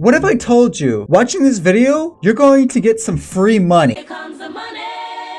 What if I told you, watching this video, you're going to get some free money? Here comes the money.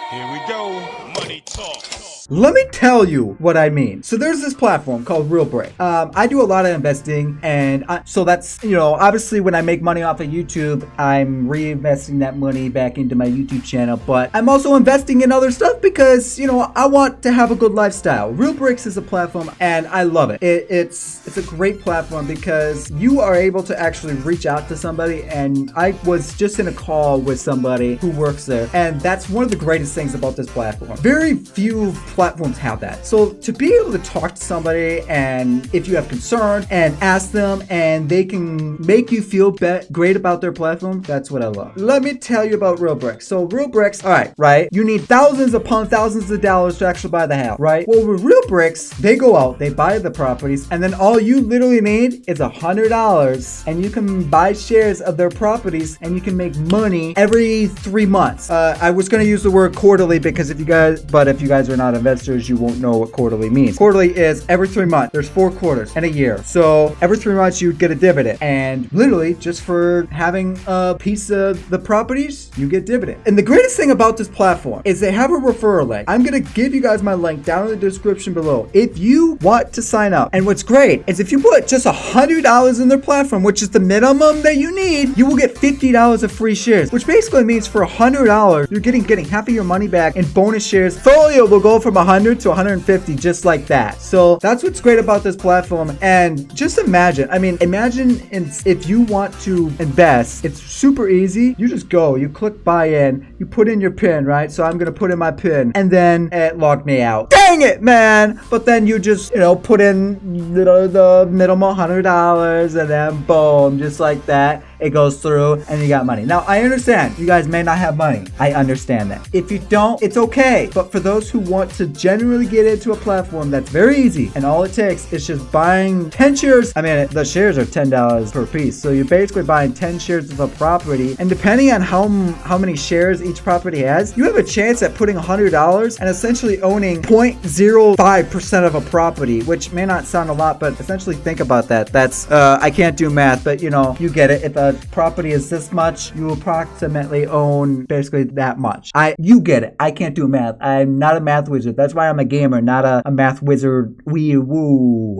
Here we go. Money talk. Let me tell you what I mean. So there's this platform called RealBricks. I do a lot of investing, and so that's, obviously when I make money off of YouTube, I'm reinvesting that money back into my YouTube channel, but I'm also investing in other stuff because, I want to have a good lifestyle. RealBricks is a platform and I love it. It's a great platform because you are able to actually reach out to somebody, and I was just in a call with somebody who works there, and that's one of the greatest things about this platform. Very few platforms have that. So to be able to talk to somebody, and if you have concern, and ask them, and they can make you feel great about their platform, that's what I love. Let me tell you about RealBricks. So RealBricks, all right, you need thousands upon thousands of dollars to actually buy the house, right? Well, with RealBricks, they go out, they buy the properties, and then all you literally need is $100, and you can buy shares of their properties, and you can make money every 3 months. I was going to use the word quarterly because if you guys are not investors, you won't know what quarterly means. Quarterly is every 3 months. There's 4 quarters in a year. So every 3 months you get a dividend. And literally just for having a piece of the properties, you get dividend. And the greatest thing about this platform is they have a referral link. I'm going to give you guys my link down in the description below if you want to sign up. And what's great is if you put just $100 in their platform, which is the minimum that you need, you will get $50 of free shares, which basically means for $100, you're getting half of your money back in bonus shares. Folio will go from 100 to 150 just like that. So that's what's great about this platform. And just imagine if you want to invest, it's super easy. You just go, you click buy in, you put in your PIN, right? So I'm going to put in my PIN, and then it logged me out. Dang it, man. But then you just, put in the minimum $100, and then boom, just like that. It goes through and you got money. Now, I understand you guys may not have money. I understand that. If you don't, it's okay. But for those who want to genuinely get into a platform that's very easy, and all it takes is just buying 10 shares. I mean, the shares are $10 per piece. So you're basically buying 10 shares of a property. And depending on how many shares each property has, you have a chance at putting $100 and essentially owning 0.05% of a property, which may not sound a lot, but essentially think about that. That's, I can't do math, but you get it. If a property is this much, you approximately own basically that much. You get it. I can't do math. I'm not a math wizard. That's why I'm a gamer, not a math wizard. Wee woo.